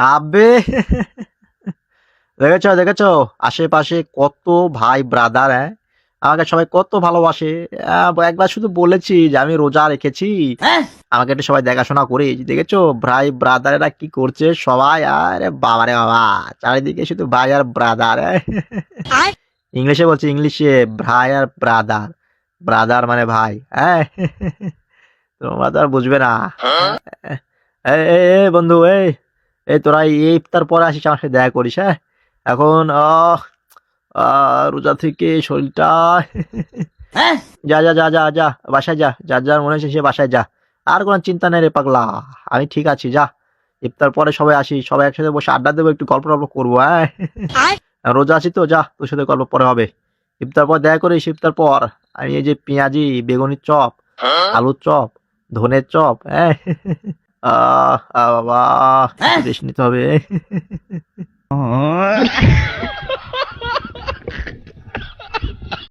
আবে দেখেছো দেখেছো, আশেপাশে কত ভাই ব্রাদার, হ্যাঁ, আমাকে সবাই কত ভালোবাসে। একবার শুধু বলেছি যে আমি রোজা রেখেছি, আমাকে একটু সবাই দেখাশোনা করে। দেখেছো ভাই ব্রাদারেরা কি করছে সবাই, আরে বাবা রে বাবা, চারিদিকে শুধু ভাই আর ব্রাদার। ইংলিশে বলছি, ইংলিশে ভাই আর ব্রাদার। ব্রাদার মানে ভাই, হ্যাঁ। তোমরা তো আর বুঝবে না। এই এই এই বন্ধু, এই এই তোরা এই ইফতার পরে আসিস, আমার সাথে দেখা করিস, হ্যাঁ। এখন রোজা থেকে শরীরটা যা যা যা যা যা বাসায় যা, যার যার মনে হচ্ছে সে বাসায় যা। আর কোনো চিন্তা নেই রে পাগলা, আমি ঠিক আছি, যা। ইফতার পরে সবাই আসি, সবাই একসাথে বসে আড্ডা দেবো, একটু গল্প টল্প করবো, হ্যাঁ। রোজা আছি তো, যা, তোর সাথে গল্প পরে হবে। ইফতার পর দেখা করিস, ইফতার পর। আমি এই যে পেঁয়াজি বেগুনির চপ, আলুর চপ, ধনের চপ, হ্যাঁ। বাবা, রেস্ট নিতে হবে।